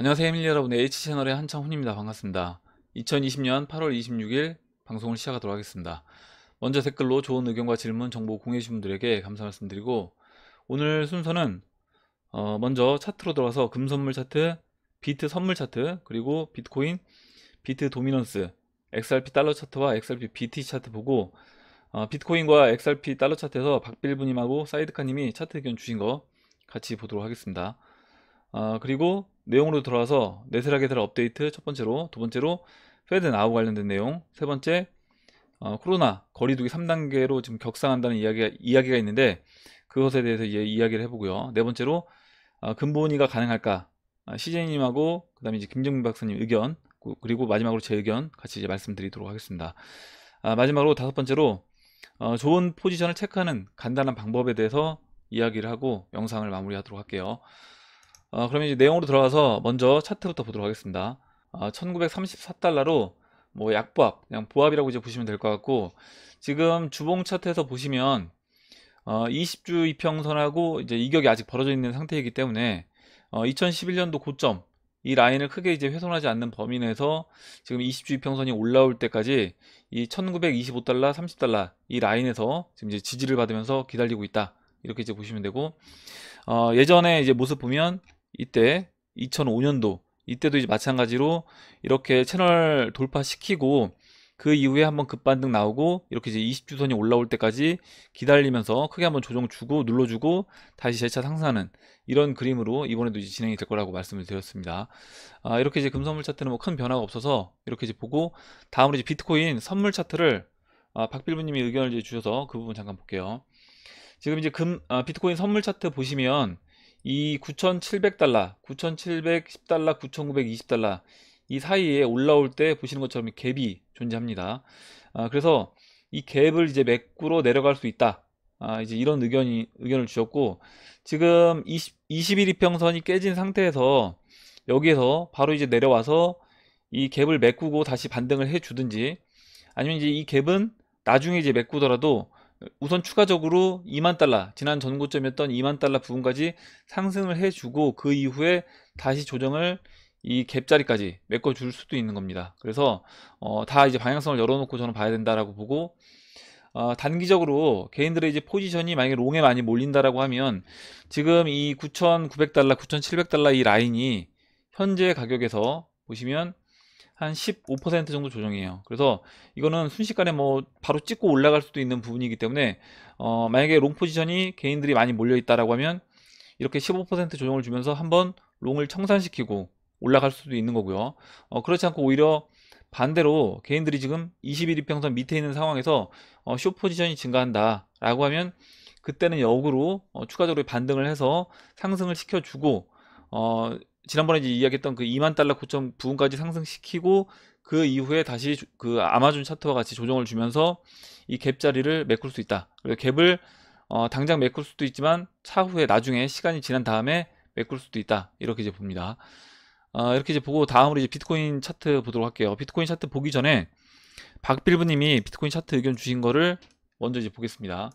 안녕하세요 에밀리 여러분, H채널의 한창훈입니다. 반갑습니다. 2020년 8월 26일 방송을 시작하도록 하겠습니다. 먼저 댓글로 좋은 의견과 질문, 정보 공유해주신 분들에게 감사 말씀드리고, 오늘 순서는 먼저 차트로 들어가서 금선물 차트, 비트 선물 차트, 그리고 비트코인, 비트 도미넌스, XRP 달러 차트와 XRP BT 차트 보고, 비트코인과 XRP 달러 차트에서 박빌부님하고 사이드카님이 차트 의견 주신 거 같이 보도록 하겠습니다. 그리고 내용으로 들어와서 네스닥에 업데이트 첫 번째로, 두 번째로 페드 나우 관련된 내용, 세 번째 코로나 거리두기 3단계로 지금 격상한다는 이야기가 있는데 그것에 대해서 이야기를 해보고요. 네 번째로 근본이가 가능할까, CJ님하고 그 다음에 이제 김정민 박사님 의견, 그리고 마지막으로 제 의견 같이 이제 말씀드리도록 하겠습니다. 마지막으로 다섯 번째로 좋은 포지션을 체크하는 간단한 방법에 대해서 이야기를 하고 영상을 마무리하도록 할게요. 그러면 이제 내용으로 들어가서 먼저 차트부터 보도록 하겠습니다. 1934달러로 뭐 약보합, 그냥 보합이라고 이제 보시면 될 것 같고, 지금 주봉 차트에서 보시면 20주 이평선하고 이제 이격이 아직 벌어져 있는 상태이기 때문에 2011년도 고점 이 라인을 크게 이제 훼손하지 않는 범위 내에서 지금 20주 이평선이 올라올 때까지 이 1925달러, 30달러 이 라인에서 지금 이제 지지를 받으면서 기다리고 있다, 이렇게 이제 보시면 되고, 예전에 이제 모습 보면 이때 2005년도 이때도 이제 마찬가지로 이렇게 채널 돌파시키고 그 이후에 한번 급반등 나오고 이렇게 이제 20주선이 올라올 때까지 기다리면서 크게 한번 조정 주고 눌러주고 다시 재차 상승하는 이런 그림으로 이번에도 이제 진행이 될 거라고 말씀을 드렸습니다. 이렇게 이제 금선물 차트는 뭐 큰 변화가 없어서 이렇게 이제 보고, 다음으로 이제 비트코인 선물 차트를 박빌부님이 의견을 이제 주셔서 그 부분 잠깐 볼게요. 지금 이제 비트코인 선물 차트 보시면 이 9,700달러, 9,710달러, 9,920달러 이 사이에 올라올 때 보시는 것처럼 갭이 존재합니다. 그래서 이 갭을 이제 매꾸로 내려갈 수 있다, 이제 이런 의견을 주셨고, 지금 21 이평선이 깨진 상태에서 여기에서 바로 이제 내려와서 이 갭을 메꾸고 다시 반등을 해 주든지, 아니면 이제 이 갭은 나중에 이제 메꾸더라도 우선 추가적으로 2만 달러, 지난 전고점이었던 2만 달러 부분까지 상승을 해주고 그 이후에 다시 조정을 이 갭자리까지 메꿔줄 수도 있는 겁니다. 그래서 다 이제 방향성을 열어놓고 저는 봐야 된다라고 보고, 단기적으로 개인들의 이제 포지션이 만약에 롱에 많이 몰린다라고 하면 지금 이 9,900달러, 9,700달러 이 라인이 현재 가격에서 보시면 한 15% 정도 조정이에요. 그래서 이거는 순식간에 뭐 바로 찍고 올라갈 수도 있는 부분이기 때문에 만약에 롱 포지션이 개인들이 많이 몰려 있다라고 하면 이렇게 15% 조정을 주면서 한번 롱을 청산시키고 올라갈 수도 있는 거고요. 그렇지 않고 오히려 반대로 개인들이 지금 21 이평선 밑에 있는 상황에서 숏 포지션이 증가한다 라고 하면 그때는 역으로 추가적으로 반등을 해서 상승을 시켜주고, 지난번에 이제 이야기했던 그 2만 달러 고점 부분까지 상승시키고 그 이후에 다시 그 아마존 차트와 같이 조정을 주면서 이 갭 자리를 메꿀 수 있다. 그리고 갭을 당장 메꿀 수도 있지만 차후에 나중에 시간이 지난 다음에 메꿀 수도 있다, 이렇게 이제 봅니다. 이렇게 이제 보고 다음으로 이제 비트코인 차트 보도록 할게요. 비트코인 차트 보기 전에 박빌브님이 비트코인 차트 의견 주신 거를 먼저 이제 보겠습니다.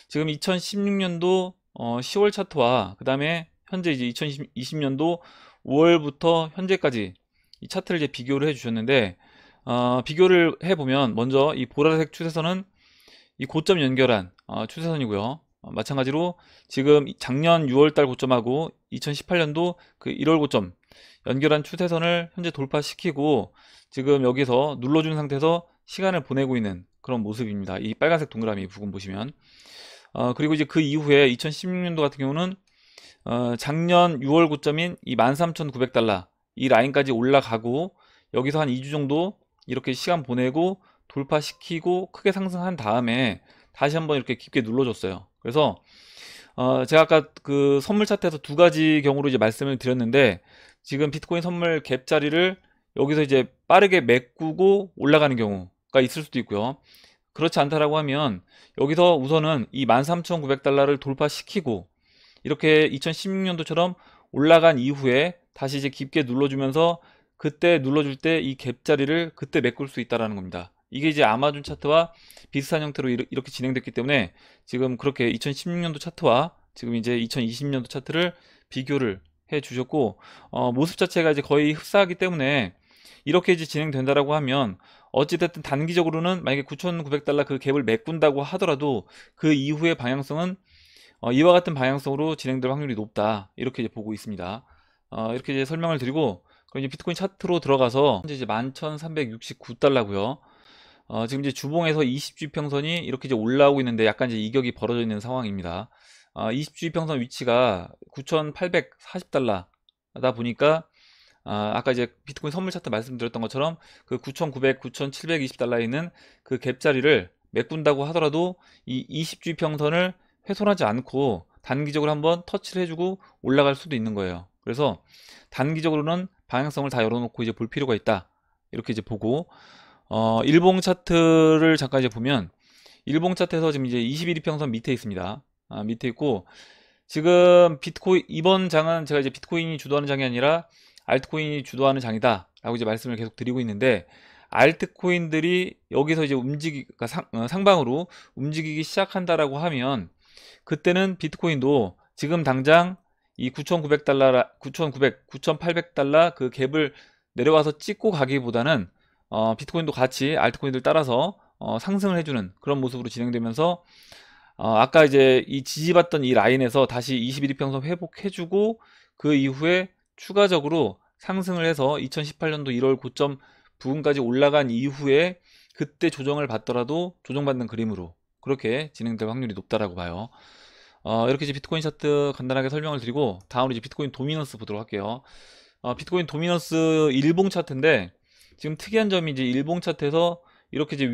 지금 2016년도 10월 차트와 그 다음에 현재 이제 2020년도 5월부터 현재까지 이 차트를 이제 비교를 해 주셨는데, 비교를 해 보면 먼저 이 보라색 추세선은 이 고점 연결한 추세선이고요. 마찬가지로 지금 작년 6월달 고점하고 2018년도 그 1월 고점 연결한 추세선을 현재 돌파시키고 지금 여기서 눌러준 상태에서 시간을 보내고 있는 그런 모습입니다. 이 빨간색 동그라미 부분 보시면, 그리고 이제 그 이후에 2016년도 같은 경우는 작년 6월 고점인 이 13,900달러 이 라인까지 올라가고 여기서 한 2주 정도 이렇게 시간 보내고 돌파시키고 크게 상승한 다음에 다시 한번 이렇게 깊게 눌러줬어요. 그래서 제가 아까 그 선물 차트에서 두 가지 경우로 이제 말씀을 드렸는데, 지금 비트코인 선물 갭 자리를 여기서 이제 빠르게 메꾸고 올라가는 경우가 있을 수도 있고요. 그렇지 않다라고 하면 여기서 우선은 이 13,900달러를 돌파시키고 이렇게 2016년도처럼 올라간 이후에 다시 이제 깊게 눌러주면서 그때 눌러줄 때 이 갭 자리를 그때 메꿀 수 있다라는 겁니다. 이게 이제 아마존 차트와 비슷한 형태로 이렇게 진행됐기 때문에 지금 그렇게 2016년도 차트와 지금 이제 2020년도 차트를 비교를 주셨고, 모습 자체가 이제 거의 흡사하기 때문에 이렇게 이제 진행된다라고 하면 어찌됐든 단기적으로는 만약에 9,900달러 그 갭을 메꾼다고 하더라도 그 이후의 방향성은 이와 같은 방향성으로 진행될 확률이 높다, 이렇게 이제 보고 있습니다. 이렇게 이제 설명을 드리고, 그럼 이제 비트코인 차트로 들어가서 현재 이제 11,369달러고요. 지금 이제 주봉에서 20주 평선이 이렇게 이제 올라오고 있는데 약간 이제 이격이 벌어져 있는 상황입니다. 20주 평선 위치가 9,840달러다 보니까 아까 이제 비트코인 선물 차트 말씀드렸던 것처럼 그 9,900, 9,720달러에 있는 그 갭 자리를 메꾼다고 하더라도 이 20주 평선을 훼손하지 않고 단기적으로 한번 터치를 해주고 올라갈 수도 있는 거예요. 그래서 단기적으로는 방향성을 다 열어놓고 이제 볼 필요가 있다, 이렇게 이제 보고, 일봉 차트를 잠깐 이제 보면, 일봉 차트에서 지금 이제 21이평선 밑에 있습니다. 밑에 있고, 지금 비트코인, 이번 장은 제가 이제 비트코인이 주도하는 장이 아니라 알트코인이 주도하는 장이다 라고 이제 말씀을 계속 드리고 있는데, 알트코인들이 여기서 이제 그러니까 상방으로 움직이기 시작한다라고 하면, 그때는 비트코인도 지금 당장 이 9,900달러, 9,900, 9,800달러 그 갭을 내려와서 찍고 가기보다는 비트코인도 같이 알트코인들 따라서 상승을 해주는 그런 모습으로 진행되면서, 아까 이제 이 지지받던 이 라인에서 다시 21이평선 회복해주고 그 이후에 추가적으로 상승을 해서 2018년도 1월 고점 부근까지 올라간 이후에 그때 조정을 받더라도 조정받는 그림으로 그렇게 진행될 확률이 높다라고 봐요. 이렇게 이제 비트코인 차트 간단하게 설명을 드리고, 다음으로 이제 비트코인 도미넌스 보도록 할게요. 비트코인 도미넌스 일봉 차트인데, 지금 특이한 점이 이제 일봉 차트에서 이렇게 이제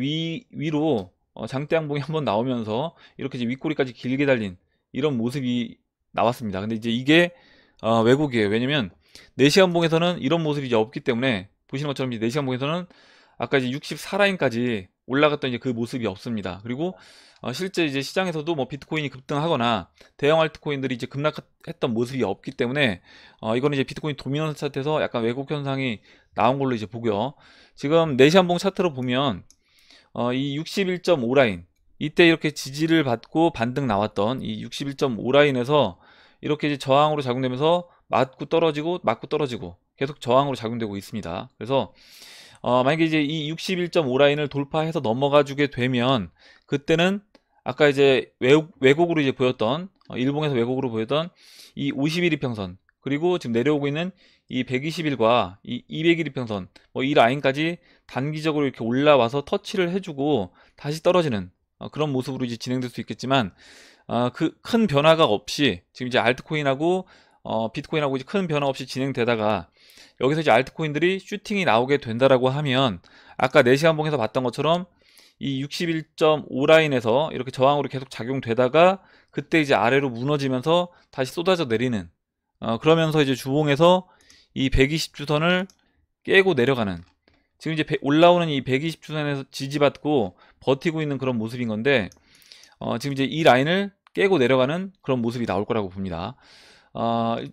위로 장대 양봉이 한번 나오면서 이렇게 이제 윗꼬리까지 길게 달린 이런 모습이 나왔습니다. 근데 이제 이게 왜곡이에요. 왜냐면 4시간 봉에서는 이런 모습이 이제 없기 때문에, 보시는 것처럼 이제 4시간 봉에서는 아까 이제 64라인까지 올라갔던 이제 그 모습이 없습니다. 그리고 실제 이제 시장에서도 뭐 비트코인이 급등하거나 대형 알트코인들이 이제 급락했던 모습이 없기 때문에 이거는 이제 비트코인 도미넌스 차트에서 약간 왜곡 현상이 나온 걸로 이제 보고요. 지금 4시간 봉 차트로 보면 이 61.5라인, 이때 이렇게 지지를 받고 반등 나왔던 이 61.5라인에서 이렇게 이제 저항으로 작용되면서 맞고 떨어지고 맞고 떨어지고 계속 저항으로 작용되고 있습니다. 그래서 만약에 이제 이 61.5라인을 돌파해서 넘어가 주게 되면, 그때는 아까 이제 왜곡으로 이제 보였던, 일봉에서 왜곡으로 보였던 이 51이평선, 그리고 지금 내려오고 있는 이 120일과 이 201이평선, 뭐 이 라인까지 단기적으로 이렇게 올라와서 터치를 해주고 다시 떨어지는 그런 모습으로 이제 진행될 수 있겠지만, 그 큰 변화가 없이 지금 이제 알트코인하고 비트코인하고 이제 큰 변화 없이 진행되다가 여기서 이제 알트코인들이 슈팅이 나오게 된다라고 하면, 아까 4시간 봉에서 봤던 것처럼 이 61.5라인에서 이렇게 저항으로 계속 작용되다가 그때 이제 아래로 무너지면서 다시 쏟아져 내리는, 그러면서 이제 주봉에서 이 120주선을 깨고 내려가는, 지금 이제 올라오는 이 120주선에서 지지받고 버티고 있는 그런 모습인 건데, 지금 이제 이 라인을 깨고 내려가는 그런 모습이 나올 거라고 봅니다.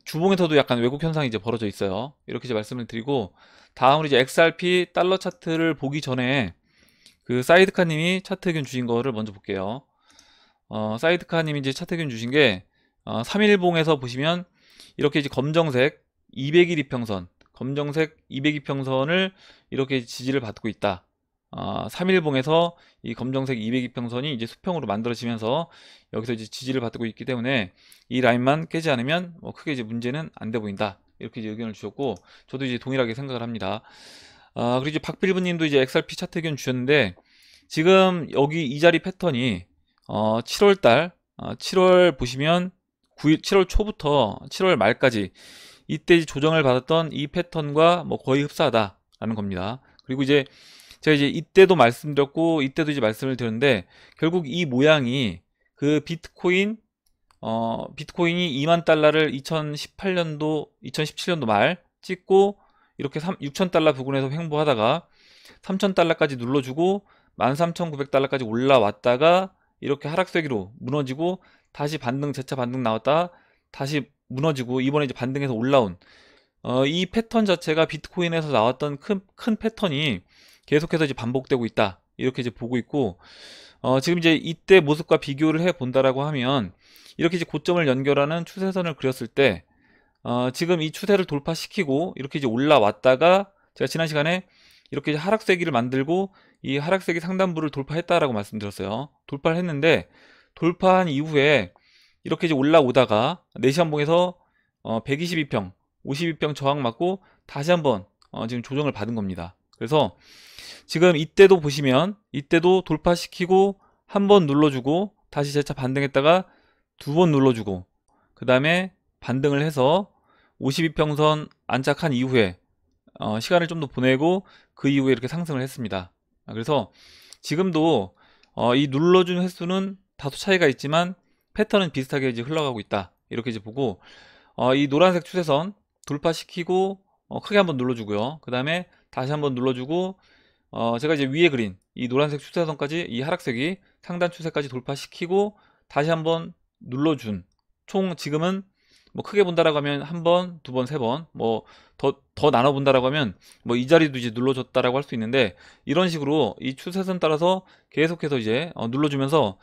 주봉에서도 약간 왜곡 현상이 이제 벌어져 있어요. 이렇게 이제 말씀을 드리고, 다음으로 이제 XRP 달러 차트를 보기 전에 그 사이드카님이 차트 의견 주신 거를 먼저 볼게요. 사이드카님이 이제 차트 의견 주신 게 3일봉에서 보시면 이렇게 이제 검정색 200일 이평선, 검정색 200이평선을 이렇게 지지를 받고 있다. 3일봉에서 이 검정색 200이평선이 이제 수평으로 만들어지면서 여기서 이제 지지를 받고 있기 때문에 이 라인만 깨지 않으면 뭐 크게 이제 문제는 안 돼 보인다, 이렇게 이제 의견을 주셨고, 저도 이제 동일하게 생각을 합니다. 그리고 이제 박빌브님도 이제 XRP 차트 의견 주셨는데, 지금 여기 이 자리 패턴이 7월달 7월 보시면 7월 초부터 7월 말까지 이때 조정을 받았던 이 패턴과 뭐 거의 흡사하다라는 겁니다. 그리고 이제 제가 이제 이때도 말씀드렸고 이때도 이제 말씀을 드렸는데, 결국 이 모양이 그 비트코인이 2만 달러를 2018년도 2017년도 말 찍고 이렇게 6,000달러 부근에서 횡보하다가 3,000달러까지 눌러주고 13,900달러까지 올라왔다가 이렇게 하락세기로 무너지고 다시 반등, 재차 반등 나왔다 다시 무너지고 이번에 이제 반등해서 올라온 이 패턴 자체가 비트코인에서 나왔던 큰 패턴이 계속해서 이제 반복되고 있다, 이렇게 이제 보고 있고, 지금 이제 이때 모습과 비교를 해 본다라고 하면 이렇게 이제 고점을 연결하는 추세선을 그렸을 때 지금 이 추세를 돌파시키고 이렇게 이제 올라왔다가 제가 지난 시간에 이렇게 이제 하락세기를 만들고 이 하락세기 상단부를 돌파했다라고 말씀드렸어요. 돌파를 했는데 돌파한 이후에 이렇게 이제 올라오다가 내시한봉에서 122평, 52평 저항 맞고 다시 한번 지금 조정을 받은 겁니다. 그래서 지금 이때도 보시면 이때도 돌파시키고 한 번 눌러주고 다시 재차 반등했다가 두 번 눌러주고 그 다음에 반등을 해서 52평선 안착한 이후에 시간을 좀 더 보내고 그 이후에 이렇게 상승을 했습니다. 그래서 지금도 이 눌러준 횟수는 다소 차이가 있지만 패턴은 비슷하게 이제 흘러가고 있다, 이렇게 이제 보고 이 노란색 추세선 돌파시키고 크게 한번 눌러주고요. 그 다음에 다시 한번 눌러주고 제가 이제 위에 그린 이 노란색 추세선까지 이 하락색이 상단 추세까지 돌파시키고 다시 한번 눌러준 총 지금은 뭐 크게 본다라고 하면 한 번, 두 번, 세 번, 뭐 더 나눠 본다라고 하면 뭐 이 자리도 이제 눌러줬다라고 할 수 있는데 이런 식으로 이 추세선 따라서 계속해서 이제 눌러주면서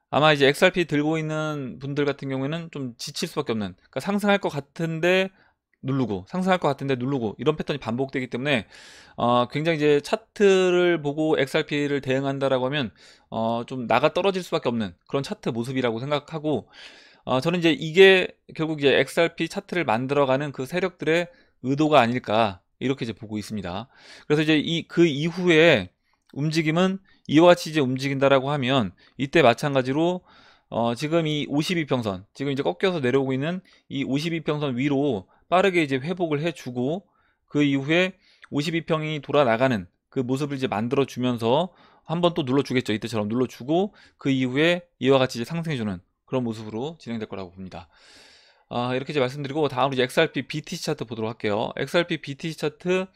아마 이제 XRP 들고 있는 분들 같은 경우에는 좀 지칠 수밖에 없는, 그러니까 상승할 것 같은데 누르고 상승할 것 같은데 누르고 이런 패턴이 반복되기 때문에 굉장히 이제 차트를 보고 XRP를 대응한다라고 하면 좀 나가 떨어질 수밖에 없는 그런 차트 모습이라고 생각하고 저는 이제 이게 결국 이제 XRP 차트를 만들어가는 그 세력들의 의도가 아닐까, 이렇게 이제 보고 있습니다. 그래서 이제 그 이후에 움직임은 이와 같이 이제 움직인다라고 하면 이때 마찬가지로 지금 이 52평선, 지금 이제 꺾여서 내려오고 있는 이 52평선 위로 빠르게 이제 회복을 해주고 그 이후에 52평이 돌아 나가는 그 모습을 이제 만들어 주면서 한번 또 눌러주겠죠. 이때처럼 눌러주고 그 이후에 이와 같이 이제 상승해주는 그런 모습으로 진행될 거라고 봅니다. 이렇게 이제 말씀드리고 다음으로 이제 XRP BTC 차트 보도록 할게요. XRP BTC 차트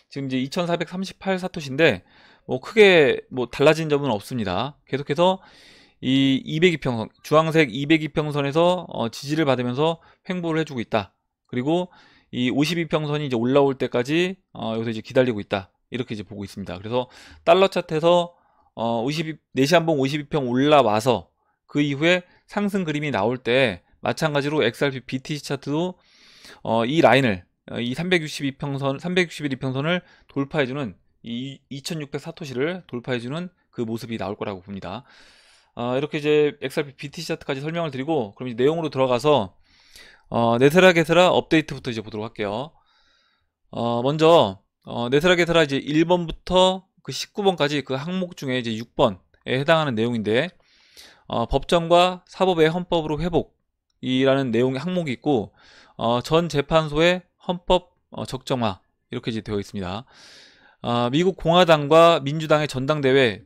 지금 이제 2438 사토시인데 뭐 크게 뭐 달라진 점은 없습니다. 계속해서 이 202평선, 주황색 202평선에서 지지를 받으면서 횡보를 해주고 있다. 그리고 이 52평선이 이제 올라올 때까지 여기서 이제 기다리고 있다, 이렇게 이제 보고 있습니다. 그래서 달러 차트에서 4시한봉 52평 올라와서 그 이후에 상승 그림이 나올 때 마찬가지로 XRP BTC 차트도 이 라인을 이 362평선, 361이평선을 돌파해주는 이 2600 사토시를 돌파해주는 그 모습이 나올 거라고 봅니다. 이렇게 이제 XRP BTC 차트까지 설명을 드리고 그럼 이제 내용으로 들어가서 네스라 게스라 업데이트부터 이제 보도록 할게요. 먼저 네스라 게스라 이제 1번부터 그 19번까지 그 항목 중에 이제 6번에 해당하는 내용인데 법정과 사법의 헌법으로 회복이라는 내용의 항목이 있고 전 재판소의 헌법 적정화, 이렇게 이제 되어 있습니다. 미국 공화당과 민주당의 전당대회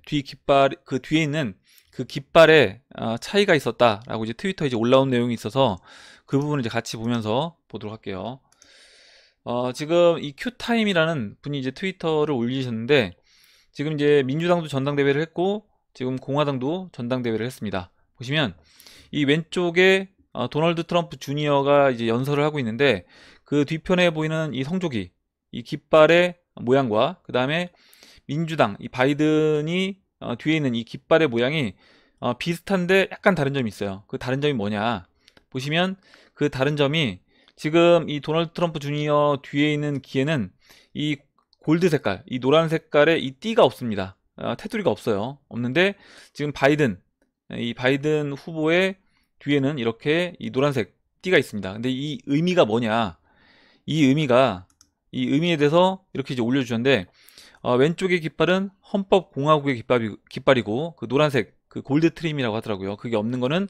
그 뒤에 있는 그 깃발에 차이가 있었다라고 이제 트위터에 이제 올라온 내용이 있어서 그 부분을 이제 같이 보면서 보도록 할게요. 지금 이 큐타임이라는 분이 이제 트위터를 올리셨는데 지금 이제 민주당도 전당대회를 했고 지금 공화당도 전당대회를 했습니다. 보시면 이 왼쪽에 도널드 트럼프 주니어가 이제 연설을 하고 있는데 그 뒤편에 보이는 이 성조기, 이 깃발의 모양과 그 다음에 민주당 이 바이든이 뒤에 있는 이 깃발의 모양이 비슷한데 약간 다른 점이 있어요. 그 다른 점이 뭐냐 보시면 그 다른 점이 지금 이 도널드 트럼프 주니어 뒤에 있는 기에는 이 골드 색깔, 이 노란 색깔의 이 띠가 없습니다. 테두리가 없어요. 없는데 지금 이 바이든 후보의 뒤에는 이렇게 이 노란색 띠가 있습니다. 근데 이 의미가 뭐냐, 이 의미에 대해서 이렇게 이제 올려주셨는데 왼쪽의 깃발은 헌법공화국의 깃발이고 그 노란색 그 골드 트림이라고 하더라고요. 그게 없는 거는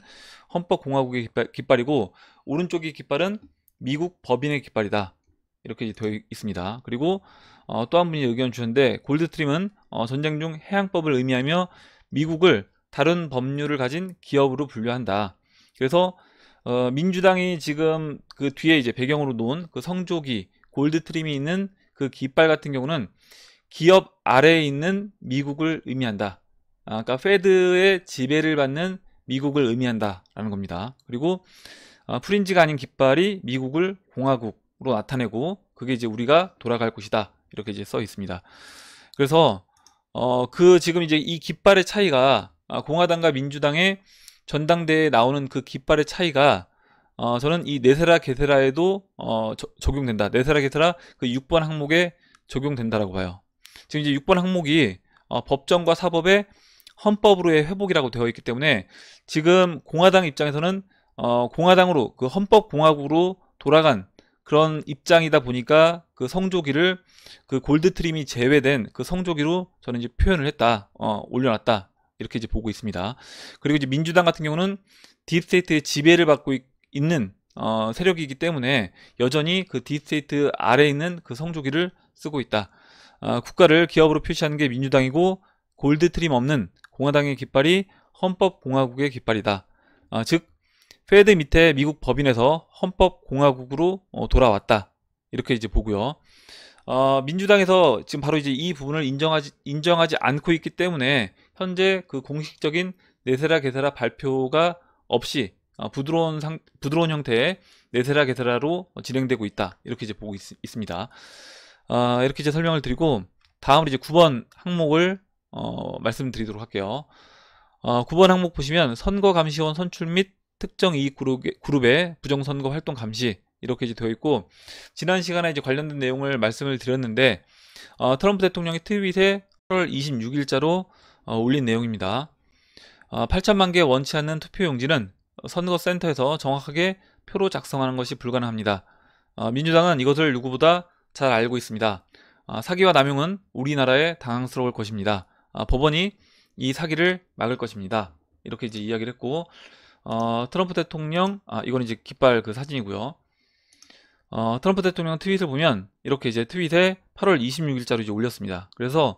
헌법공화국의 깃발이고 오른쪽의 깃발은 미국 법인의 깃발이다, 이렇게 이제 되어 있습니다. 그리고 또 한 분이 의견 주셨는데 골드 트림은 전쟁 중 해양법을 의미하며 미국을 다른 법률을 가진 기업으로 분류한다. 그래서 민주당이 지금 그 뒤에 이제 배경으로 놓은 그 성조기 골드 트림이 있는 그 깃발 같은 경우는 기업 아래에 있는 미국을 의미한다. 그러니까 페드의 지배를 받는 미국을 의미한다라는 겁니다. 그리고 프린지가 아닌 깃발이 미국을 공화국으로 나타내고 그게 이제 우리가 돌아갈 곳이다, 이렇게 이제 써 있습니다. 그래서 그 지금 이제 이 깃발의 차이가 공화당과 민주당의 전당대회에 나오는 그 깃발의 차이가 저는 이 네세라 게세라에도 적용된다. 네세라 게세라 그 6번 항목에 적용된다라고 봐요. 지금 이제 6번 항목이 법정과 사법의 헌법으로의 회복이라고 되어 있기 때문에 지금 공화당 입장에서는 공화당으로 그 헌법공화국으로 돌아간 그런 입장이다 보니까 그 성조기를 그 골드 트림이 제외된 그 성조기로 저는 이제 표현을 했다, 올려놨다, 이렇게 이제 보고 있습니다. 그리고 이제 민주당 같은 경우는 딥스테이트의 지배를 받고 있는 세력이기 때문에 여전히 그 딥스테이트 아래에 있는 그 성조기를 쓰고 있다. 국가를 기업으로 표시하는 게 민주당이고 골드 트림 없는 공화당의 깃발이 헌법공화국의 깃발이다. 즉 페드 밑에 미국 법인에서 헌법공화국으로 돌아왔다. 이렇게 이제 보고요. 민주당에서 지금 바로 이제 이 부분을 인정하지 않고 있기 때문에 현재 그 공식적인 네세라 게세라 발표가 없이 부드러운 형태의 네세라 게세라로 진행되고 있다. 이렇게 이제 보고 있습니다. 이렇게 이제 설명을 드리고 다음으로 이제 9번 항목을 말씀드리도록 할게요. 9번 항목 보시면 선거감시원 선출 및 특정 이익 그룹의 부정선거 활동 감시, 이렇게 이제 되어 있고, 지난 시간에 이제 관련된 내용을 말씀을 드렸는데 트럼프 대통령이 트윗에 8월 26일자로 올린 내용입니다. 8천만 개 원치 않는 투표용지는 선거센터에서 정확하게 표로 작성하는 것이 불가능합니다. 민주당은 이것을 누구보다 잘 알고 있습니다. 사기와 남용은 우리나라에 당황스러울 것입니다. 법원이 이 사기를 막을 것입니다. 이렇게 이제 이야기를 했고, 트럼프 대통령, 이건 이제 깃발 그 사진이고요. 트럼프 대통령 트윗을 보면 이렇게 이제 트윗에 8월 26일자로 이제 올렸습니다. 그래서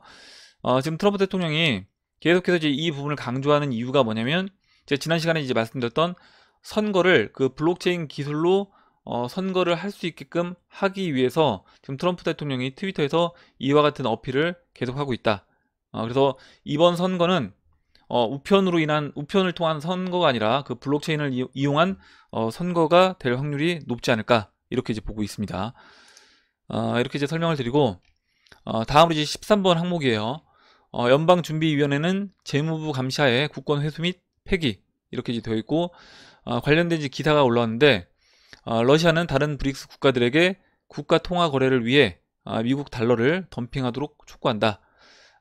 지금 트럼프 대통령이 계속해서 이제 이 부분을 강조하는 이유가 뭐냐면, 제가 지난 시간에 이제 말씀드렸던 선거를 그 블록체인 기술로 선거를 할 수 있게끔 하기 위해서 지금 트럼프 대통령이 트위터에서 이와 같은 어필을 계속하고 있다. 그래서 이번 선거는 우편을 통한 선거가 아니라 그 블록체인을 이용한 선거가 될 확률이 높지 않을까, 이렇게 이제 보고 있습니다. 이렇게 이제 설명을 드리고 다음으로 이제 13번 항목이에요. 연방준비위원회는 재무부 감시하에 국권 회수 및 폐기, 이렇게 이제 되어 있고, 관련된 이제 기사가 올라왔는데, 러시아는 다른 브릭스 국가들에게 국가 통화 거래를 위해 미국 달러를 덤핑하도록 촉구한다.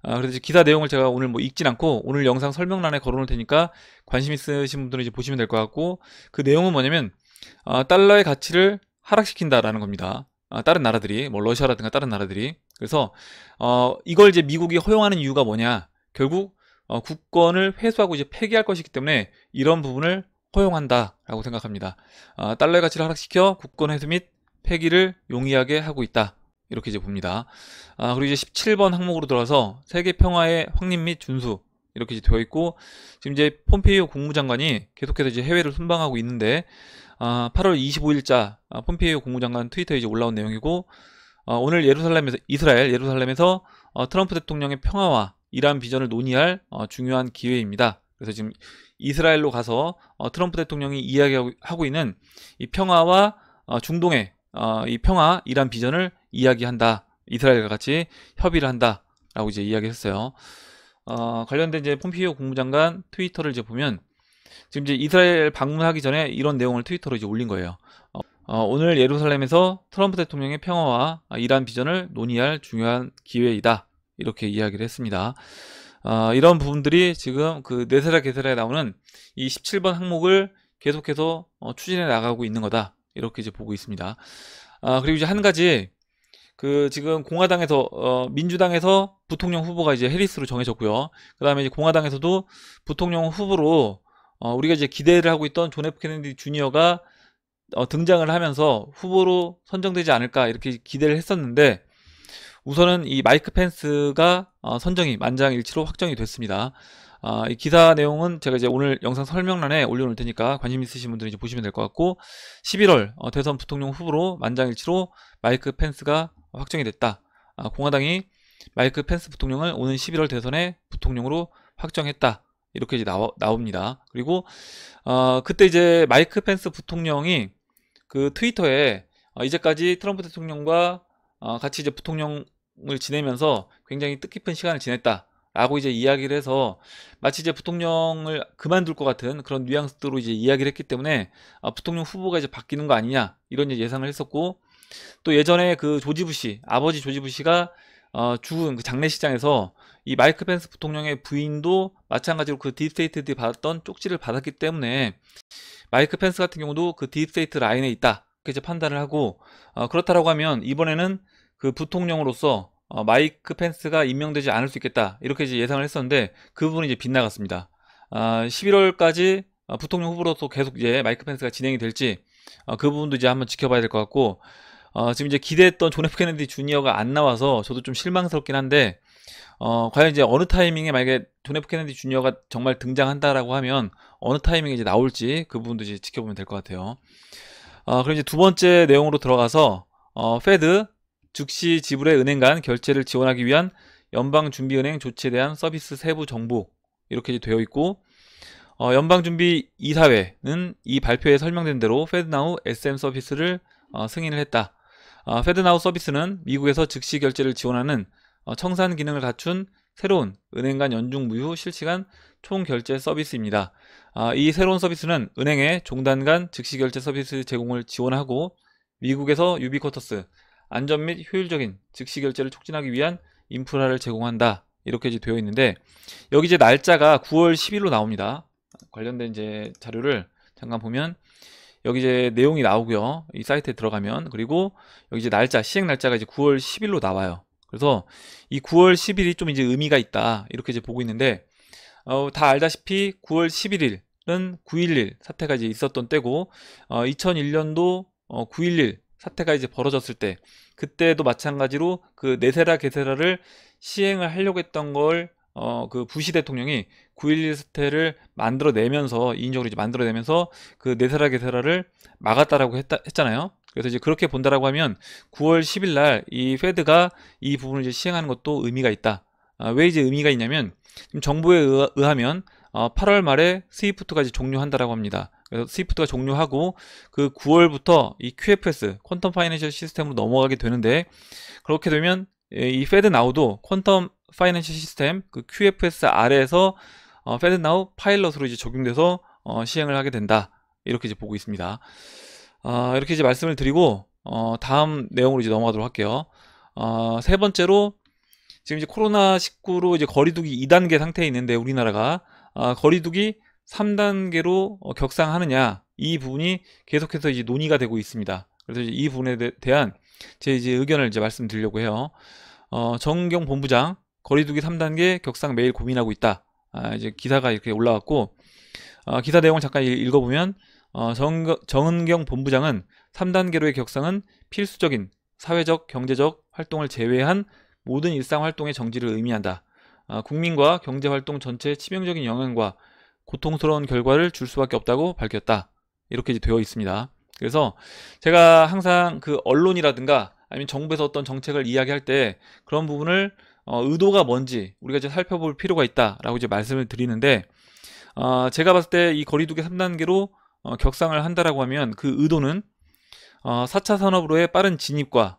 그래서 이제 기사 내용을 제가 오늘 뭐 읽진 않고 오늘 영상 설명란에 걸어놓을 테니까 관심 있으신 분들은 이제 보시면 될 것 같고, 그 내용은 뭐냐면 달러의 가치를 하락시킨다라는 겁니다. 다른 나라들이, 뭐 러시아라든가 다른 나라들이. 그래서 이걸 이제 미국이 허용하는 이유가 뭐냐, 결국 국권을 회수하고 이제 폐기할 것이기 때문에 이런 부분을 허용한다라고 생각합니다. 달러의 가치를 하락시켜 국권 회수 및 폐기를 용이하게 하고 있다, 이렇게 이제 봅니다. 그리고 이제 17번 항목으로 들어가서 세계 평화의 확립 및 준수, 이렇게 이제 되어 있고, 지금 이제 폼페이오 국무장관이 계속해서 이제 해외를 순방하고 있는데 8월 25일자 폼페이오 국무장관 트위터에 이제 올라온 내용이고, 오늘 이스라엘 예루살렘에서 트럼프 대통령의 평화와 이란 비전을 논의할 중요한 기회입니다. 그래서 지금 이스라엘로 가서 트럼프 대통령이 이야기하고 있는 이 평화와 중동의 이 평화, 이란 비전을 이야기한다. 이스라엘과 같이 협의를 한다라고 이제 이야기했어요. 관련된 이제 폼피오 국무장관 트위터를 이제 보면 지금 이제 이스라엘 방문하기 전에 이런 내용을 트위터로 이제 올린 거예요. 오늘 예루살렘에서 트럼프 대통령의 평화와 이란 비전을 논의할 중요한 기회이다, 이렇게 이야기를 했습니다. 이런 부분들이 지금 그 네세라 게세라에 나오는 이 17번 항목을 계속해서 추진해 나가고 있는 거다, 이렇게 이제 보고 있습니다. 그리고 이제 한 가지, 그 지금 공화당에서 민주당에서 부통령 후보가 이제 해리스로 정해졌고요. 그 다음에 이제 공화당에서도 부통령 후보로 우리가 이제 기대를 하고 있던 존 F 케네디 주니어가 등장을 하면서 후보로 선정되지 않을까, 이렇게 기대를 했었는데, 우선은 이 마이크 펜스가 선정이 만장일치로 확정이 됐습니다. 이 기사 내용은 제가 이제 오늘 영상 설명란에 올려놓을 테니까 관심 있으신 분들은 이제 보시면 될 것 같고, 11월 대선 부통령 후보로 만장일치로 마이크 펜스가 확정이 됐다. 공화당이 마이크 펜스 부통령을 오는 11월 대선에 부통령으로 확정했다, 이렇게 이제 나옵니다. 그리고 그때 이제 마이크 펜스 부통령이 그 트위터에 이제까지 트럼프 대통령과 같이 이제 부통령을 지내면서 굉장히 뜻깊은 시간을 지냈다, 라고 이제 이야기를 해서 마치 이제 부통령을 그만둘 것 같은 그런 뉘앙스로 이제 이야기를 했기 때문에 부통령 후보가 이제 바뀌는 거 아니냐 이런 이제 예상을 했었고, 또 예전에 그 조지 부시 아버지 조지 부시가 죽은 그 장례식장에서 이 마이크 펜스 부통령의 부인도 마찬가지로 그 딥스테이트들이 받았던 쪽지를 받았기 때문에 마이크 펜스 같은 경우도 그 딥스테이트 라인에 있다 이렇게 이제 판단을 하고, 그렇다라고 하면 이번에는 그 부통령으로서 마이크 펜스가 임명되지 않을 수 있겠다 이렇게 이제 예상을 했었는데 그 부분이 이제 빗나갔습니다. 11월까지 부통령 후보로서 계속 이제 마이크 펜스가 진행이 될지 그 부분도 이제 한번 지켜봐야 될 것 같고, 지금 이제 기대했던 존 F 케네디 주니어가 안 나와서 저도 좀 실망스럽긴 한데, 과연 이제 어느 타이밍에 만약에 존 F 케네디 주니어가 정말 등장한다라고 하면 어느 타이밍에 이제 나올지 그 부분도 이제 지켜보면 될 것 같아요. 그럼 이제 두 번째 내용으로 들어가서 페드 즉시 지불의 은행 간 결제를 지원하기 위한 연방준비은행 조치에 대한 서비스 세부 정보 이렇게 이제 되어 있고, 연방준비이사회는 이 발표에 설명된 대로 페드나우 SM 서비스를 승인을 했다. 페드나우 서비스는 미국에서 즉시 결제를 지원하는 청산 기능을 갖춘 새로운 은행 간 연중 무휴 실시간 총결제 서비스입니다. 이 새로운 서비스는 은행의 종단 간 즉시 결제 서비스 제공을 지원하고 미국에서 유비쿼터스 안전 및 효율적인 즉시 결제를 촉진하기 위한 인프라를 제공한다 이렇게 이제 되어 있는데, 여기 이제 날짜가 9월 10일로 나옵니다. 관련된 이제 자료를 잠깐 보면 여기 이제 내용이 나오고요. 이 사이트에 들어가면, 그리고 여기 이제 날짜, 시행 날짜가 이제 9월 10일로 나와요. 그래서 이 9월 10일이 좀 이제 의미가 있다 이렇게 이제 보고 있는데, 다 알다시피 9월 11일은 9.11 사태가 이제 있었던 때고, 2001년도 9.11 사태가 이제 벌어졌을 때 그때도 마찬가지로 그 네세라 게세라를 시행을 하려고 했던 걸 그 부시 대통령이 9.11 사태를 만들어내면서, 인위적으로 이제 만들어내면서 그 네세라 게세라를 막았다라고 했잖아요. 그래서 이제 그렇게 본다라고 하면 9월 10일 날 이 페드가 이 부분을 이제 시행하는 것도 의미가 있다. 왜 이제 의미가 있냐면, 지금 정부에 의하면 8월 말에 스위프트가 이제 종료한다라고 합니다. 그래서 스위프트가 종료하고 그 9월부터 이 QFS 퀀텀 파이낸셜 시스템으로 넘어가게 되는데, 그렇게 되면 이 페드나우도 퀀텀 파이낸셜 시스템 그 QFS 아래에서 페드나우 파일럿으로 이제 적용돼서 시행을 하게 된다 이렇게 이제 보고 있습니다. 이렇게 이제 말씀을 드리고 다음 내용으로 이제 넘어가도록 할게요. 세 번째로, 지금 이제 코로나19로 이제 거리두기 2단계 상태에 있는데 우리나라가 거리두기 3단계로 격상하느냐 이 부분이 계속해서 이제 논의가 되고 있습니다. 그래서 이제 이 부분에 대한 제 이제 의견을 이제 말씀드리려고 해요. 정은경 본부장 거리두기 3단계 격상 매일 고민하고 있다. 이제 기사가 이렇게 올라왔고, 기사 내용을 잠깐 읽어보면 정은경 본부장은 3단계로의 격상은 필수적인 사회적, 경제적 활동을 제외한 모든 일상 활동의 정지를 의미한다. 국민과 경제활동 전체에 치명적인 영향과 고통스러운 결과를 줄 수밖에 없다고 밝혔다. 이렇게 이제 되어 있습니다. 그래서 제가 항상 그 언론이라든가 아니면 정부에서 어떤 정책을 이야기할 때 그런 부분을 의도가 뭔지 우리가 이제 살펴볼 필요가 있다라고 이제 말씀을 드리는데, 제가 봤을 때 이 거리두기 3단계로 격상을 한다라고 하면 그 의도는 4차 산업으로의 빠른 진입과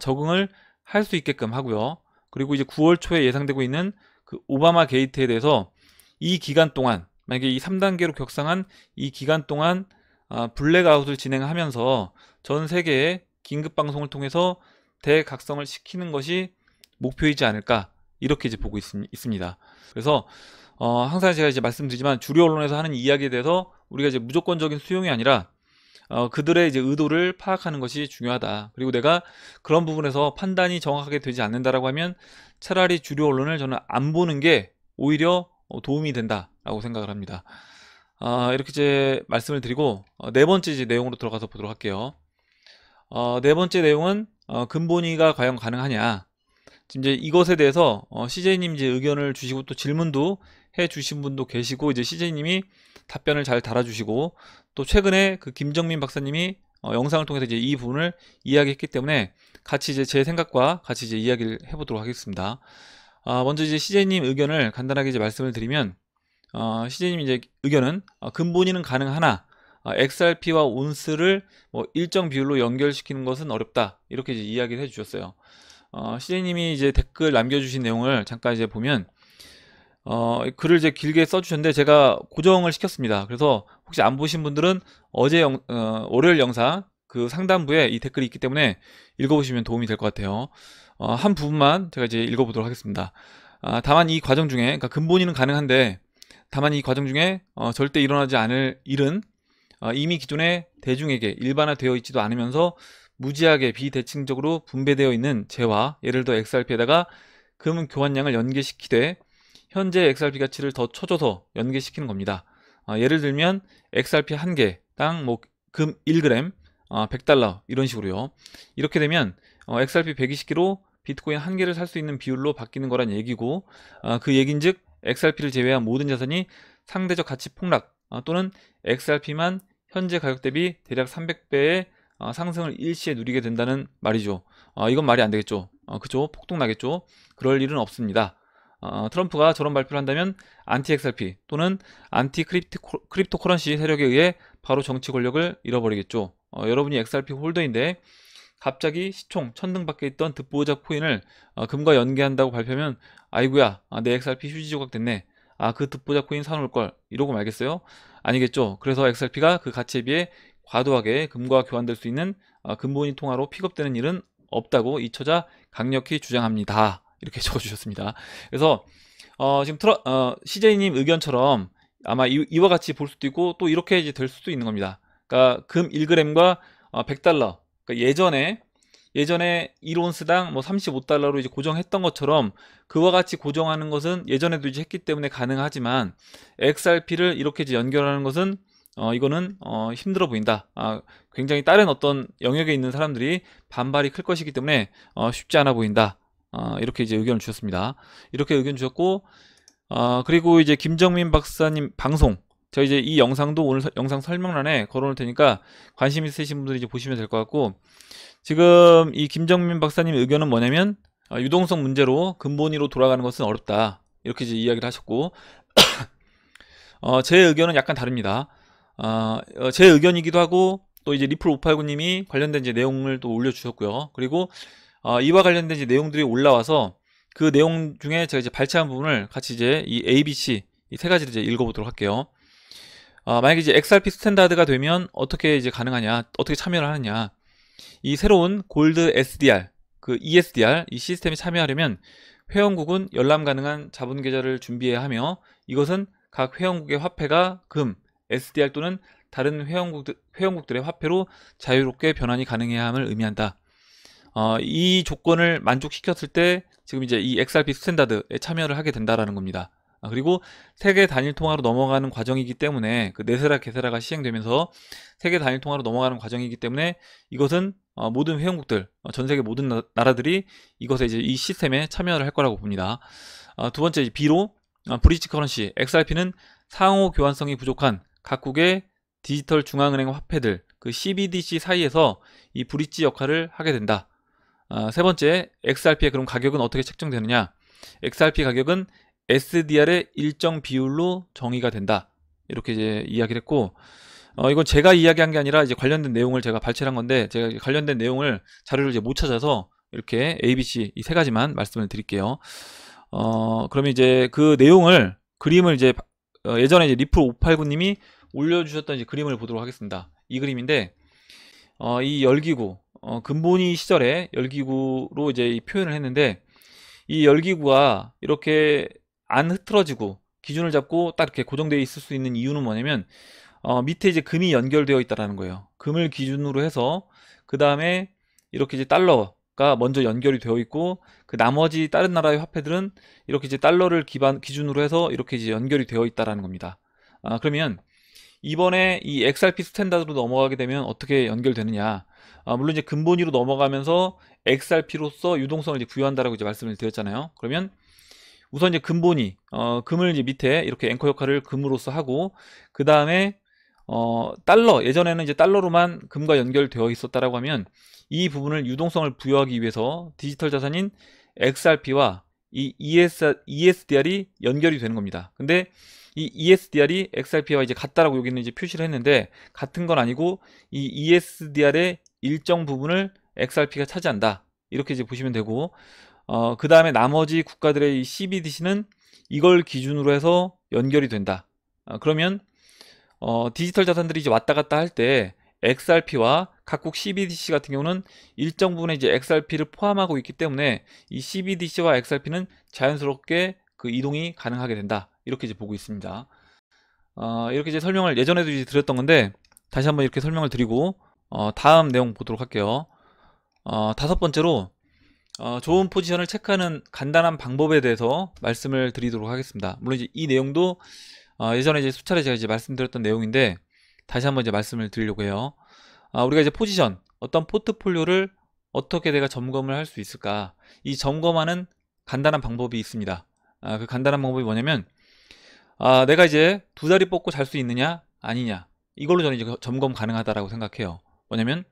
적응을 할 수 있게끔 하고요. 그리고 이제 9월 초에 예상되고 있는 그 오바마 게이트에 대해서 이 기간 동안, 만약에 이 3단계로 격상한 이 기간 동안 블랙아웃을 진행하면서 전 세계에 긴급 방송을 통해서 대각성을 시키는 것이 목표이지 않을까 이렇게 이제 보고 있습니다. 그래서 항상 제가 이제 말씀드리지만 주류 언론에서 하는 이야기에 대해서 우리가 이제 무조건적인 수용이 아니라 그들의 이제 의도를 파악하는 것이 중요하다. 그리고 내가 그런 부분에서 판단이 정확하게 되지 않는다라고 하면 차라리 주류 언론을 저는 안 보는 게 오히려 도움이 된다라고 생각을 합니다. 이렇게 이제 말씀을 드리고 네 번째 이제 내용으로 들어가서 보도록 할게요. 네 번째 내용은 근본위가 과연 가능하냐. 지금 이제 이것에 대해서 CJ님 이제 의견을 주시고 또 질문도 해 주신 분도 계시고, 이제 CJ님이 답변을 잘 달아주시고, 또 최근에 그 김정민 박사님이 영상을 통해서 이제 이 부분을 이야기했기 때문에 같이 이제 제 생각과 같이 이제 이야기를 해보도록 하겠습니다. 먼저 이제 CJ님 의견을 간단하게 이제 말씀을 드리면, CJ님 이제 의견은 근본위는 가능하나 XRP와 온스를 뭐 일정 비율로 연결시키는 것은 어렵다 이렇게 이제 이야기를 해주셨어요. CJ님이 이제 댓글 남겨주신 내용을 잠깐 이제 보면, 글을 이제 길게 써주셨는데 제가 고정을 시켰습니다. 그래서 혹시 안 보신 분들은 월요일 영상 그 상단부에 이 댓글이 있기 때문에 읽어보시면 도움이 될 것 같아요. 한 부분만 제가 이제 읽어보도록 하겠습니다. 다만 이 과정 중에, 그러니까 근본이는 가능한데, 다만 이 과정 중에 절대 일어나지 않을 일은 이미 기존의 대중에게 일반화되어 있지도 않으면서 무지하게 비대칭적으로 분배되어 있는 재화, 예를 들어 XRP에다가 금 교환량을 연계시키되 현재 XRP 가치를 더 쳐줘서 연계시키는 겁니다. 예를 들면 XRP 1개당 뭐 금 1g 100달러 이런 식으로요. 이렇게 되면 XRP 120개로 비트코인 1개를 살 수 있는 비율로 바뀌는 거란 얘기고, 그 얘긴즉 XRP를 제외한 모든 자산이 상대적 가치 폭락 또는 XRP만 현재 가격 대비 대략 300배의 상승을 일시에 누리게 된다는 말이죠. 이건 말이 안 되겠죠. 그죠? 폭동 나겠죠. 그럴 일은 없습니다. 트럼프가 저런 발표를 한다면 안티 XRP 또는 안티 크립토 커런시 세력에 의해 바로 정치 권력을 잃어버리겠죠. 여러분이 XRP 홀더인데 갑자기 시총 1000등 밖에 있던 듣보잡 코인을 금과 연계한다고 발표하면 아이고야, 내 XRP 휴지 조각 됐네. 그 듣보잡 코인 사놓을걸, 이러고 말겠어요? 아니겠죠. 그래서 XRP가 그 가치에 비해 과도하게 금과 교환될 수 있는 근본위 통화로 픽업되는 일은 없다고 이 처자 강력히 주장합니다. 이렇게 적어주셨습니다. 그래서 지금 CJ님 의견처럼 아마 이와 같이 볼 수도 있고 또 이렇게 이제 될 수도 있는 겁니다. 그러니까 금 1g과 100달러. 그러니까 예전에 1온스당 뭐 35달러로 이제 고정했던 것처럼 그와 같이 고정하는 것은 예전에도 이제 했기 때문에 가능하지만 XRP를 이렇게 이제 연결하는 것은 이거는 힘들어 보인다. 굉장히 다른 어떤 영역에 있는 사람들이 반발이 클 것이기 때문에 쉽지 않아 보인다. 이렇게 이제 의견을 주셨습니다. 이렇게 의견 주셨고, 그리고 이제 김정민 박사님 방송, 제가 이제 이 영상도 오늘 영상 설명란에 걸어놓을 테니까 관심 있으신 분들이 이제 보시면 될 것 같고, 지금 이 김정민 박사님 의견은 뭐냐면 유동성 문제로 근본위로 돌아가는 것은 어렵다, 이렇게 이제 이야기를 하셨고, 제 의견은 약간 다릅니다. 제 의견이기도 하고 또 이제 리플 589님이 관련된 이제 내용을 또 올려주셨고요. 그리고 이와 관련된 이제 내용들이 올라와서 그 내용 중에 제가 이제 발췌한 부분을 같이 이제 이 ABC 이 세 가지를 이제 읽어보도록 할게요. 만약에 이제 XRP 스탠다드가 되면 어떻게 이제 가능하냐, 어떻게 참여를 하느냐. 이 새로운 골드 SDR, 그 ESDR 이 시스템에 참여하려면 회원국은 열람 가능한 자본 계좌를 준비해야 하며, 이것은 각 회원국의 화폐가 금, SDR 또는 다른 회원국들의 화폐로 자유롭게 변환이 가능해야 함을 의미한다. 이 조건을 만족시켰을 때 지금 이제 이 XRP 스탠다드에 참여를 하게 된다라는 겁니다. 그리고 세계 단일 통화로 넘어가는 과정이기 때문에 그 네스라 게세라가 시행되면서 세계 단일 통화로 넘어가는 과정이기 때문에 이것은 모든 회원국들, 전 세계 모든 나라들이 이것에 이제 이 시스템에 참여를 할 거라고 봅니다. 두 번째, B로 브리지 커런시 XRP는 상호 교환성이 부족한 각국의 디지털 중앙은행 화폐들 그 CBDC 사이에서 이 브릿지 역할을 하게 된다. 세 번째, XRP의 그럼 가격은 어떻게 책정되느냐? XRP 가격은 SDR의 일정 비율로 정의가 된다. 이렇게 이제 이야기를 했고, 이건 제가 이야기한 게 아니라 이제 관련된 내용을 제가 발췌한 건데, 제가 관련된 내용을 자료를 이제 못 찾아서 이렇게 ABC 이 세 가지만 말씀을 드릴게요. 그러면 이제 그 내용을 그림을 이제 예전에 이제 리플 589님이 올려주셨던 이제 그림을 보도록 하겠습니다. 이 그림인데, 이 열기구, 근본위 시절에 열기구로 이제 이 표현을 했는데, 이 열기구가 이렇게 안 흐트러지고 기준을 잡고 딱 이렇게 고정되어 있을 수 있는 이유는 뭐냐면, 밑에 이제 금이 연결되어 있다라는 거예요. 금을 기준으로 해서 그 다음에 이렇게 이제 달러가 먼저 연결이 되어 있고, 그 나머지 다른 나라의 화폐들은 이렇게 이제 달러를 기준으로 해서 이렇게 이제 연결이 되어 있다라는 겁니다. 그러면 이번에 이 XRP 스탠다드로 넘어가게 되면 어떻게 연결되느냐? 물론 이제 근본위로 넘어가면서 XRP로서 유동성을 이제 부여한다라고 이제 말씀을 드렸잖아요. 그러면 우선 이제 근본위, 금을 이제 밑에 이렇게 앵커 역할을 금으로서 하고, 그 다음에 달러, 예전에는 이제 달러로만 금과 연결되어 있었다라고 하면 이 부분을 유동성을 부여하기 위해서 디지털 자산인 XRP와 이 ESDR이 연결이 되는 겁니다. 근데 이 ESDR이 XRP와 이제 같다라고 여기는 이제 표시를 했는데, 같은 건 아니고 이 ESDR의 일정 부분을 XRP가 차지한다. 이렇게 이제 보시면 되고, 그 다음에 나머지 국가들의 이 CBDC는 이걸 기준으로 해서 연결이 된다. 그러면 디지털 자산들이 이제 왔다 갔다 할 때 XRP와 각국 CBDC 같은 경우는 일정 부분의 이제 XRP를 포함하고 있기 때문에 이 CBDC와 XRP는 자연스럽게 그 이동이 가능하게 된다. 이렇게 이제 보고 있습니다. 이렇게 이제 설명을 예전에도 이제 드렸던 건데 다시 한번 이렇게 설명을 드리고 다음 내용 보도록 할게요. 다섯 번째로 좋은 포지션을 체크하는 간단한 방법에 대해서 말씀을 드리도록 하겠습니다. 물론 이제 이 내용도 예전에 이제 수차례 제가 이제 말씀드렸던 내용인데 다시 한번 이제 말씀을 드리려고 해요. 우리가 이제 포지션, 어떤 포트폴리오를 어떻게 내가 점검을 할 수 있을까? 이 점검하는 간단한 방법이 있습니다. 그 간단한 방법이 뭐냐면 내가 이제 두 다리 뻗고 잘 수 있느냐 아니냐, 이걸로 저는 이제 점검 가능하다라고 생각해요. 뭐냐면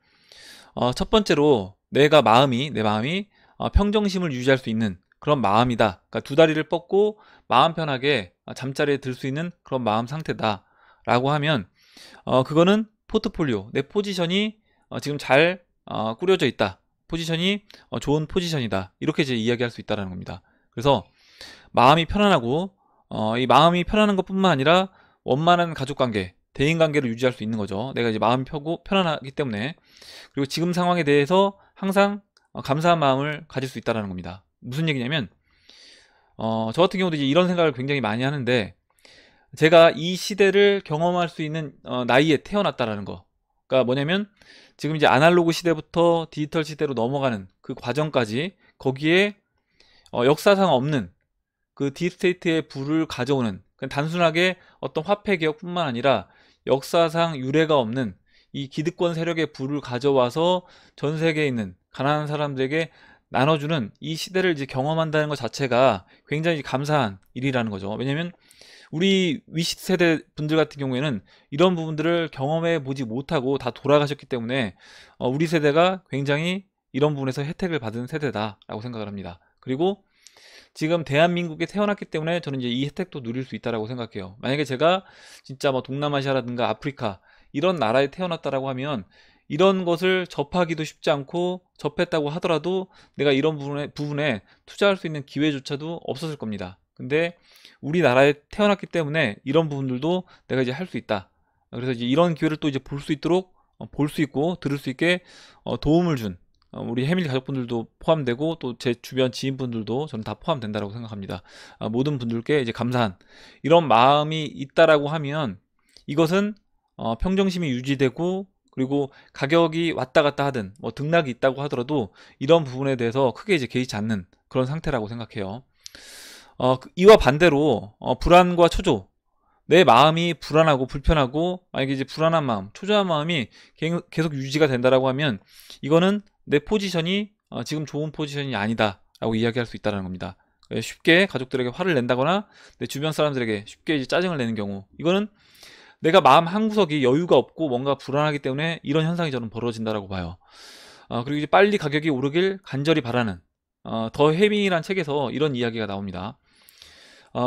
첫 번째로 내 마음이 평정심을 유지할 수 있는 그런 마음이다. 그러니까 두 다리를 뻗고 마음 편하게 잠자리에 들 수 있는 그런 마음 상태다 라고 하면 그거는 포트폴리오, 내 포지션이 지금 잘 꾸려져 있다, 포지션이 좋은 포지션이다, 이렇게 이제 이야기할 수 있다는 겁니다. 그래서 마음이 편안하고 이 마음이 편안한 것 뿐만 아니라 원만한 가족관계, 대인관계를 유지할 수 있는 거죠. 내가 이제 마음이 편안하기 때문에. 그리고 지금 상황에 대해서 항상 감사한 마음을 가질 수 있다는 겁니다. 무슨 얘기냐면 저 같은 경우도 이제 이런 생각을 굉장히 많이 하는데, 제가 이 시대를 경험할 수 있는 나이에 태어났다라는 거. 그러니까 뭐냐면 지금 이제 아날로그 시대부터 디지털 시대로 넘어가는 그 과정까지, 거기에 역사상 없는 그 딥스테이트의 부를 가져오는, 그냥 단순하게 어떤 화폐 개혁뿐만 아니라 역사상 유례가 없는 이 기득권 세력의 부를 가져와서 전 세계에 있는 가난한 사람들에게 나눠주는 이 시대를 이제 경험한다는 것 자체가 굉장히 감사한 일이라는 거죠. 왜냐면 우리 윗 세대 분들 같은 경우에는 이런 부분들을 경험해 보지 못하고 다 돌아가셨기 때문에 우리 세대가 굉장히 이런 부분에서 혜택을 받은 세대다라고 생각을 합니다. 그리고 지금 대한민국에 태어났기 때문에 저는 이제 이 혜택도 누릴 수 있다라고 생각해요. 만약에 제가 진짜 뭐 동남아시아라든가 아프리카 이런 나라에 태어났다라고 하면 이런 것을 접하기도 쉽지 않고, 접했다고 하더라도 내가 이런 부분에 투자할 수 있는 기회조차도 없었을 겁니다. 근데 우리나라에 태어났기 때문에 이런 부분들도 내가 이제 할 수 있다. 그래서 이제 이런 기회를 또 이제 볼 수 있도록 볼 수 있고 들을 수 있게 도움을 준 우리 해밀 가족분들도 포함되고, 또 제 주변 지인분들도 저는 다 포함된다라고 생각합니다. 모든 분들께 이제 감사한 이런 마음이 있다라고 하면 이것은 평정심이 유지되고, 그리고 가격이 왔다 갔다 하든 뭐 등락이 있다고 하더라도 이런 부분에 대해서 크게 이제 개의치 않는 그런 상태라고 생각해요. 이와 반대로 불안과 초조, 내 마음이 불안하고 불편하고, 만약에 이제 불안한 마음, 초조한 마음이 계속 유지가 된다라고 하면 이거는 내 포지션이 지금 좋은 포지션이 아니다 라고 이야기할 수 있다는 겁니다. 쉽게 가족들에게 화를 낸다거나 내 주변 사람들에게 쉽게 이제 짜증을 내는 경우, 이거는 내가 마음 한구석이 여유가 없고 뭔가 불안하기 때문에 이런 현상이 저는 벌어진다라고 봐요. 그리고 이제 빨리 가격이 오르길 간절히 바라는, 더 해밍이란 책에서 이런 이야기가 나옵니다.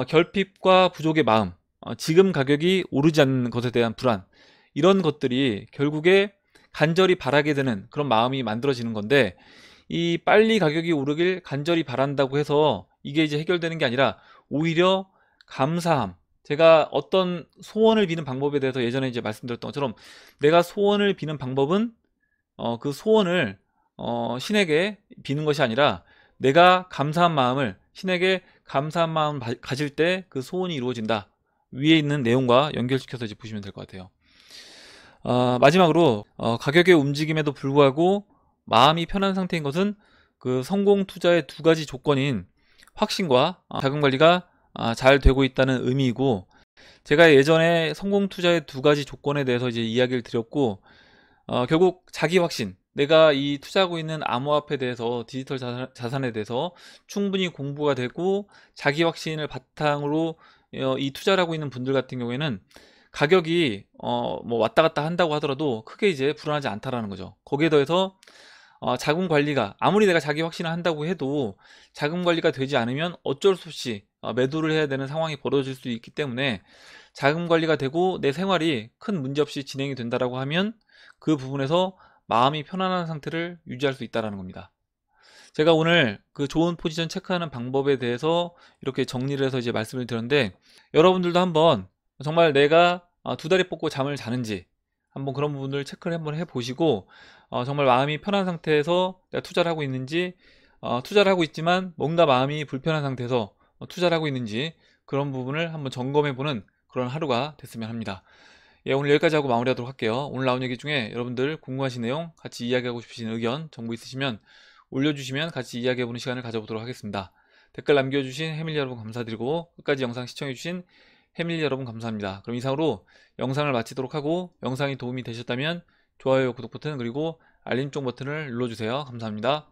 결핍과 부족의 마음, 지금 가격이 오르지 않는 것에 대한 불안, 이런 것들이 결국에 간절히 바라게 되는 그런 마음이 만들어지는 건데, 이 빨리 가격이 오르길 간절히 바란다고 해서 이게 이제 해결되는 게 아니라 오히려 감사함, 제가 어떤 소원을 비는 방법에 대해서 예전에 이제 말씀드렸던 것처럼, 내가 소원을 비는 방법은 그 소원을 신에게 비는 것이 아니라 내가 감사한 마음을, 신에게 감사한 마음 가질 때 그 소원이 이루어진다. 위에 있는 내용과 연결시켜서 이제 보시면 될 것 같아요. 마지막으로 가격의 움직임에도 불구하고 마음이 편한 상태인 것은 그 성공 투자의 두 가지 조건인 확신과 자금 관리가 잘 되고 있다는 의미이고, 제가 예전에 성공 투자의 두 가지 조건에 대해서 이제 이야기를 드렸고, 결국 자기 확신, 내가 이 투자하고 있는 암호화폐에 대해서, 디지털 자산에 대해서 충분히 공부가 되고 자기 확신을 바탕으로 이 투자를 하고 있는 분들 같은 경우에는 가격이 뭐 왔다 갔다 한다고 하더라도 크게 이제 불안하지 않다라는 거죠. 거기에 더해서 자금 관리가, 아무리 내가 자기 확신을 한다고 해도 자금 관리가 되지 않으면 어쩔 수 없이 매도를 해야 되는 상황이 벌어질 수 있기 때문에, 자금 관리가 되고 내 생활이 큰 문제 없이 진행이 된다라고 하면 그 부분에서 마음이 편안한 상태를 유지할 수 있다는 겁니다. 제가 오늘 그 좋은 포지션 체크하는 방법에 대해서 이렇게 정리를 해서 이제 말씀을 드렸는데, 여러분들도 한번 정말 내가 두 다리 뻗고 잠을 자는지 한번 그런 부분을 체크를 한번 해보시고, 정말 마음이 편한 상태에서 내가 투자를 하고 있는지, 투자를 하고 있지만 뭔가 마음이 불편한 상태에서 투자를 하고 있는지, 그런 부분을 한번 점검해보는 그런 하루가 됐으면 합니다. 예, 오늘 여기까지 하고 마무리하도록 할게요. 오늘 나온 얘기 중에 여러분들 궁금하신 내용, 같이 이야기하고 싶으신 의견, 정보 있으시면 올려주시면 같이 이야기해보는 시간을 가져보도록 하겠습니다. 댓글 남겨주신 해밀리 여러분 감사드리고, 끝까지 영상 시청해주신 해밀리 여러분 감사합니다. 그럼 이상으로 영상을 마치도록 하고, 영상이 도움이 되셨다면 좋아요, 구독 버튼, 그리고 알림종 버튼을 눌러주세요. 감사합니다.